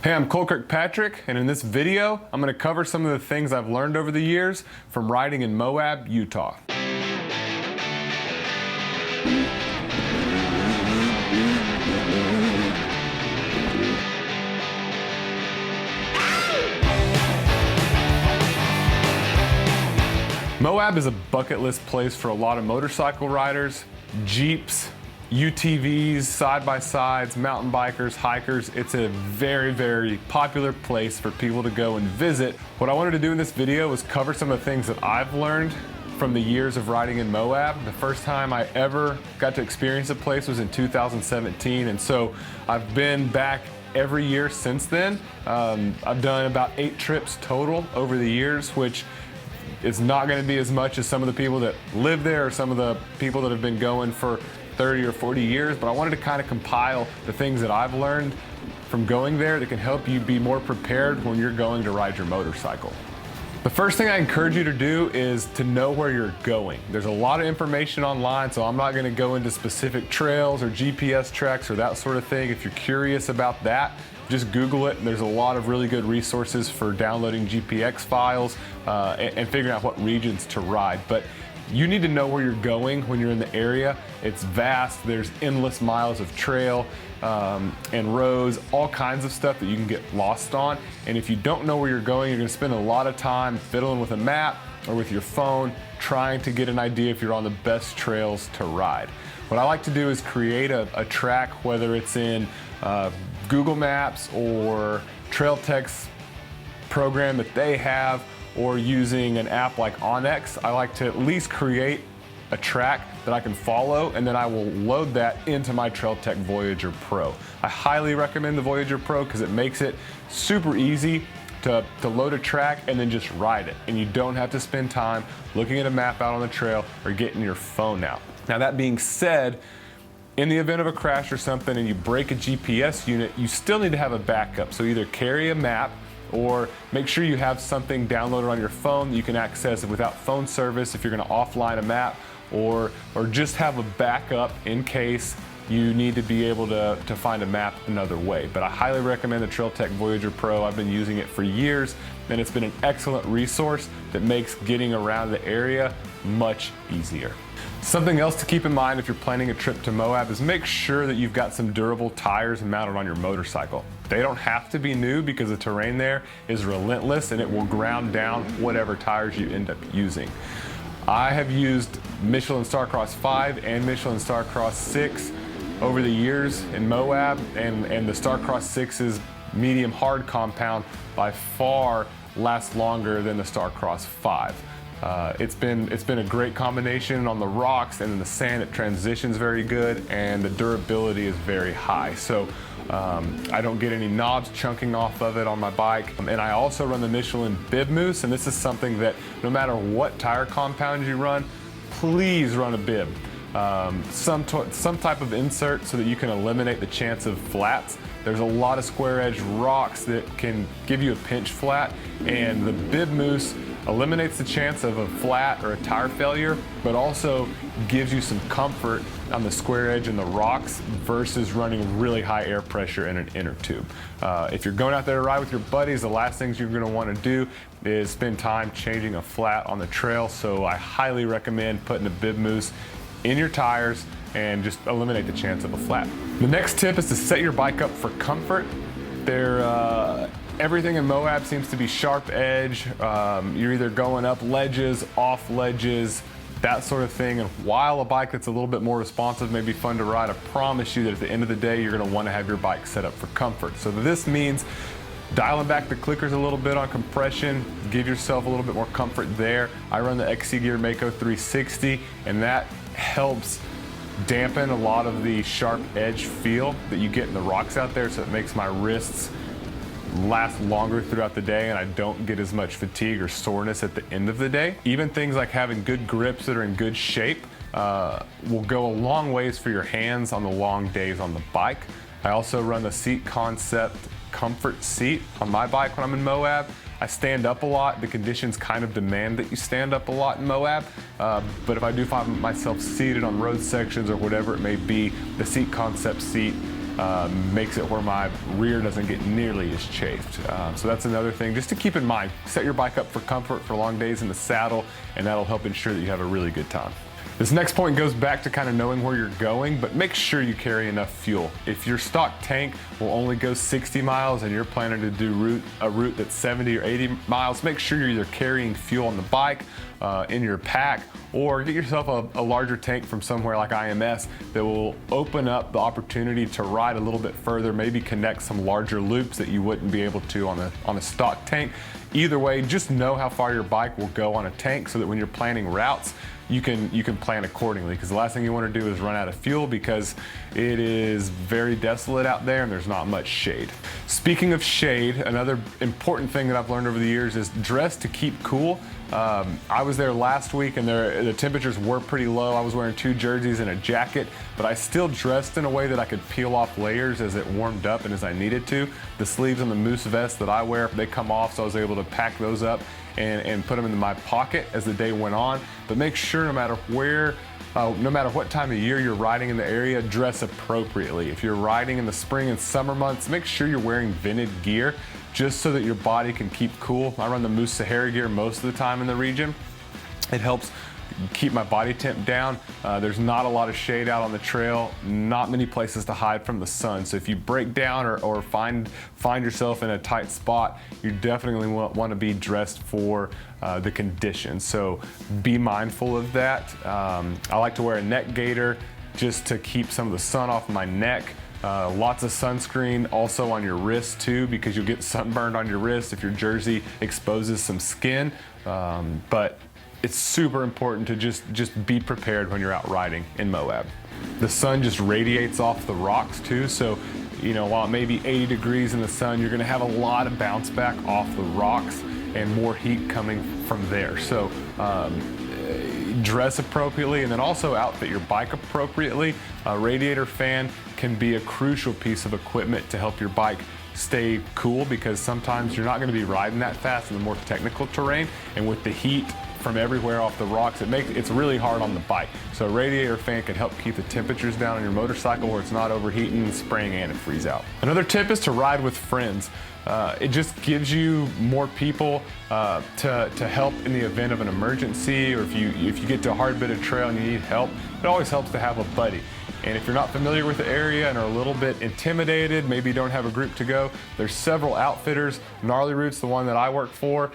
Hey, I'm Cole Kirkpatrick, and in this video, I'm going to cover some of the things I've learned over the years from riding in Moab, Utah. Moab is a bucket list place for a lot of motorcycle riders, Jeeps, UTVs, side-by-sides, mountain bikers, hikers. It's a very, very popular place for people to go and visit. What I wanted to do in this video was cover some of the things that I've learned from the years of riding in Moab. The first time I ever got to experience a place was in 2017, and so I've been back every year since then. I've done about 8 trips total over the years, which is not going to be as much as some of the people that live there or some of the people that have been going for 30 or 40 years, but I wanted to kind of compile the things that I've learned from going there that can help you be more prepared when you're going to ride your motorcycle. The first thing I encourage you to do is to know where you're going. There's a lot of information online, so I'm not going to go into specific trails or GPS tracks or that sort of thing. If you're curious about that, just Google it. There's a lot of really good resources for downloading GPX files and figuring out what regions to ride. But you need to know where you're going when you're in the area. It's vast. There's endless miles of trail and roads, all kinds of stuff that you can get lost on. And if you don't know where you're going, you're going to spend a lot of time fiddling with a map or with your phone trying to get an idea if you're on the best trails to ride. What I like to do is create a track, whether it's in Google Maps or TrailTech's program that they have, or using an app like Onyx. I like to at least create a track that I can follow, and then I will load that into my TrailTech Voyager Pro. I highly recommend the Voyager Pro because it makes it super easy to load a track and then just ride it. And you don't have to spend time looking at a map out on the trail or getting your phone out. Now, that being said, in the event of a crash or something and you break a GPS unit, you still need to have a backup. So either carry a map or make sure you have something downloaded on your phone that you can access it without phone service if you're going to offline a map, or just have a backup in case you need to be able to find a map another way. But I highly recommend the TrailTech Voyager Pro. I've been using it for years, and it's been an excellent resource that makes getting around the area much easier. Something else to keep in mind if you're planning a trip to Moab is make sure that you've got some durable tires mounted on your motorcycle. They don't have to be new because the terrain there is relentless and it will ground down whatever tires you end up using. I have used Michelin Starcross 5 and Michelin Starcross 6 over the years in Moab, and the Starcross 6's medium hard compound by far lasts longer than the Starcross 5. It's been a great combination on the rocks, and in the sand it transitions very good, and the durability is very high. So I don't get any knobs chunking off of it on my bike. And I also run the Michelin Bib Mousse, and this is something that no matter what tire compound you run, please run a bib. Some type of insert so that you can eliminate the chance of flats. There's a lot of square edge rocks that can give you a pinch flat, and the Bib Mousse eliminates the chance of a flat or a tire failure, but also gives you some comfort on the square edge and the rocks versus running really high air pressure in an inner tube. If you're going out there to ride with your buddies, the last things you're going to want to do is spend time changing a flat on the trail, so I highly recommend putting a Bib Mousse in your tires and just eliminate the chance of a flat. The next tip is to set your bike up for comfort. Everything in Moab seems to be sharp edge. You're either going up ledges, off ledges, that sort of thing. And while a bike that's a little bit more responsive may be fun to ride, I promise you that at the end of the day, you're going to want to have your bike set up for comfort. So this means dialing back the clickers a little bit on compression, give yourself a little bit more comfort there. I run the XC Gear Mako 360, and that helps dampen a lot of the sharp edge feel that you get in the rocks out there, so it makes my wrists last longer throughout the day and I don't get as much fatigue or soreness at the end of the day. Even things like having good grips that are in good shape will go a long ways for your hands on the long days on the bike. I also run the Seat Concept Comfort Seat on my bike when I'm in Moab. I stand up a lot. The conditions kind of demand that you stand up a lot in Moab, but if I do find myself seated on road sections or whatever it may be, the Seat Concept seat makes it where my rear doesn't get nearly as chafed. So that's another thing just to keep in mind. Set your bike up for comfort for long days in the saddle, and that'll help ensure that you have a really good time. This next point goes back to kind of knowing where you're going, but make sure you carry enough fuel. If your stock tank will only go 60 miles and you're planning to do a route that's 70 or 80 miles, make sure you're either carrying fuel on the bike, in your pack, or get yourself a larger tank from somewhere like IMS that will open up the opportunity to ride a little bit further, maybe connect some larger loops that you wouldn't be able to on a stock tank. Either way, just know how far your bike will go on a tank so that when you're planning routes, you can plan accordingly, because the last thing you want to do is run out of fuel, because it is very desolate out there and there's not much shade. Speaking of shade, another important thing that I've learned over the years is dress to keep cool. I was there last week and the temperatures were pretty low. I was wearing 2 jerseys and a jacket, but I still dressed in a way that I could peel off layers as it warmed up and as I needed to. The sleeves on the moose vest that I wear, they come off, so I was able to pack those up and put them into my pocket as the day went on. But make sure no matter what time of year you're riding in the area, dress appropriately. If you're riding in the spring and summer months, make sure you're wearing vented gear just so that your body can keep cool. I run the Moose Sahara gear most of the time in the region. It helps keep my body temp down. There's not a lot of shade out on the trail, not many places to hide from the sun. So if you break down or find yourself in a tight spot, you definitely want to be dressed for the conditions. So be mindful of that. I like to wear a neck gaiter just to keep some of the sun off my neck. Lots of sunscreen also on your wrist too, because you'll get sunburned on your wrist if your jersey exposes some skin. But it's super important to just be prepared when you're out riding in Moab. The sun just radiates off the rocks too, so while it may be 80 degrees in the sun, you're gonna have a lot of bounce back off the rocks and more heat coming from there. So dress appropriately, and then also outfit your bike appropriately. A radiator fan can be a crucial piece of equipment to help your bike stay cool, because sometimes you're not going to be riding that fast in the more technical terrain, and with the heat from everywhere off the rocks, it's really hard on the bike. So a radiator fan can help keep the temperatures down on your motorcycle where it's not overheating, spraying antifreeze out. Another tip is to ride with friends. It just gives you more people to help in the event of an emergency, or if you get to a hard bit of trail and you need help. It always helps to have a buddy. And if you're not familiar with the area and are a little bit intimidated, maybe you don't have a group to go, there's several outfitters. Gnarly Routes, the one that I work for,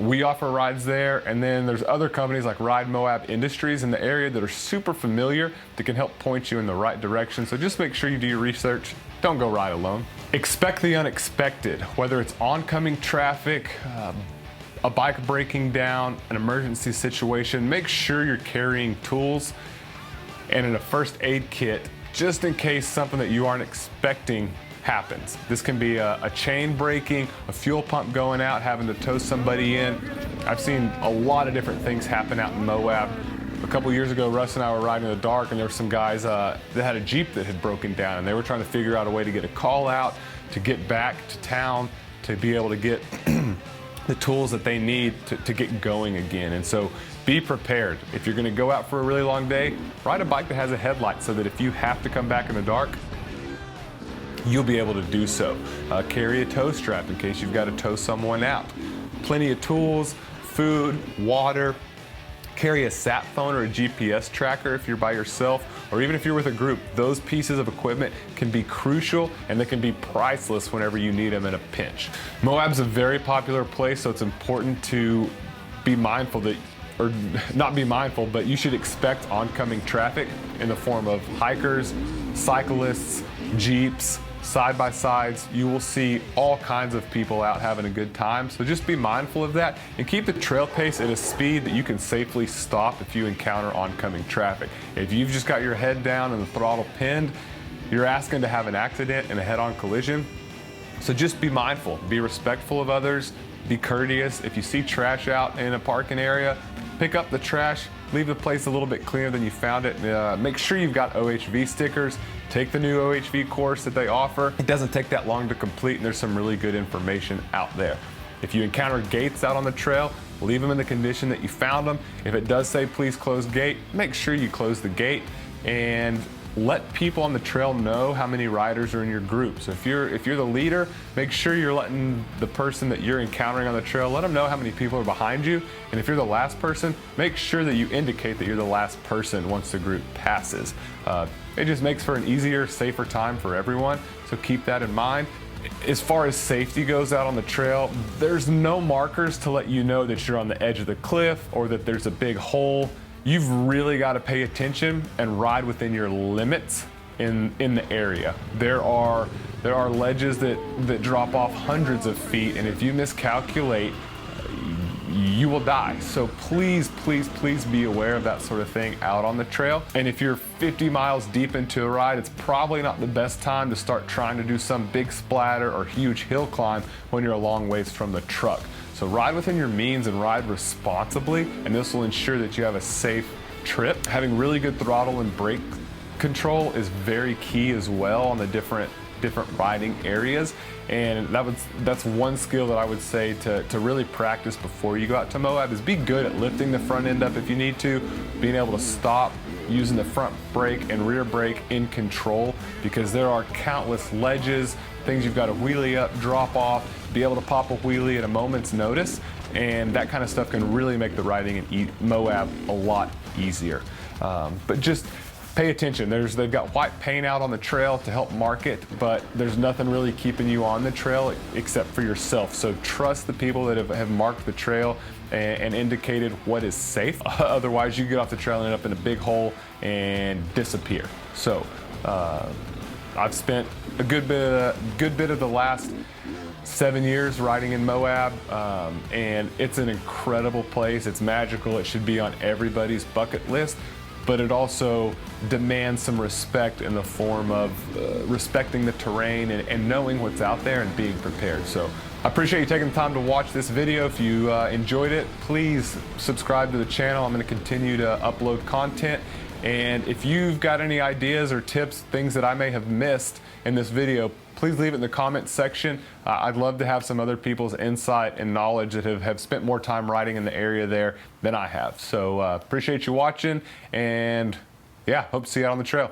we offer rides there, and then there's other companies like Ride Moab Industries in the area that are super familiar that can help point you in the right direction. So just make sure you do your research. Don't go ride alone. Expect the unexpected, whether it's oncoming traffic, a bike breaking down, an emergency situation. Make sure you're carrying tools and a first aid kit just in case something that you aren't expecting happens. This can be a chain breaking, a fuel pump going out, having to tow somebody in. I've seen a lot of different things happen out in Moab. A couple years ago, Russ and I were riding in the dark, and there were some guys that had a Jeep that had broken down, and they were trying to figure out a way to get a call out, to get back to town, to be able to get the tools that they need to get going again. And so be prepared. If you're gonna go out for a really long day, ride a bike that has a headlight so that if you have to come back in the dark, you'll be able to do so. Carry a tow strap in case you've got to tow someone out. Plenty of tools, food, water. Carry a sat phone or a GPS tracker if you're by yourself, or even if you're with a group. Those pieces of equipment can be crucial, and they can be priceless whenever you need them in a pinch. Moab's a very popular place, so it's important to be mindful that, or not be mindful, but you should expect oncoming traffic in the form of hikers, cyclists, Jeeps, side-by-sides. You will see all kinds of people out having a good time, so just be mindful of that and keep the trail pace at a speed that you can safely stop if you encounter oncoming traffic. If you've just got your head down and the throttle pinned, you're asking to have an accident and a head-on collision. So just be mindful, be respectful of others, be courteous. If you see trash out in a parking area, pick up the trash, leave the place a little bit cleaner than you found it. Make sure you've got OHV stickers. Take the new OHV course that they offer. It doesn't take that long to complete, and there's some really good information out there. If you encounter gates out on the trail, leave them in the condition that you found them. If it does say please close gate, make sure you close the gate, and let people on the trail know how many riders are in your group. So if you're the leader, make sure you're letting the person that you're encountering on the trail, let them know how many people are behind you. And if you're the last person, make sure that you indicate that you're the last person once the group passes. It just makes for an easier, safer time for everyone. So keep that in mind. As far as safety goes out on the trail, there's no markers to let you know that you're on the edge of the cliff or that there's a big hole. You've really got to pay attention and ride within your limits in the area. There are ledges that drop off hundreds of feet, and if you miscalculate, you will die. So please, please, please be aware of that sort of thing out on the trail. And if you're 50 miles deep into a ride, it's probably not the best time to start trying to do some big splatter or huge hill climb when you're a long ways from the truck. So ride within your means and ride responsibly, and this will ensure that you have a safe trip. Having really good throttle and brake control is very key as well on the different riding areas, and that's one skill that I would say to really practice before you go out to Moab is be good at lifting the front end up if you need to, being able to stop, using the front brake and rear brake in control, because there are countless ledges, things you've got to wheelie up, drop off, be able to pop a wheelie at a moment's notice, and that kind of stuff can really make the riding in Moab a lot easier. But just pay attention. They've got white paint out on the trail to help mark it, but there's nothing really keeping you on the trail except for yourself. So trust the people that have marked the trail and indicated what is safe. Otherwise, you get off the trail and end up in a big hole and disappear. So I've spent a good bit of the last 7 years riding in Moab, and it's an incredible place. It's magical. It should be on everybody's bucket list, but it also demands some respect in the form of respecting the terrain and knowing what's out there and being prepared. So I appreciate you taking the time to watch this video. If you enjoyed it, please subscribe to the channel. I'm going to continue to upload content. And if you've got any ideas or tips, things that I may have missed in this video, please leave it in the comments section. I'd love to have some other people's insight and knowledge that have spent more time riding in the area there than I have. So appreciate you watching, and yeah, hope to see you out on the trail.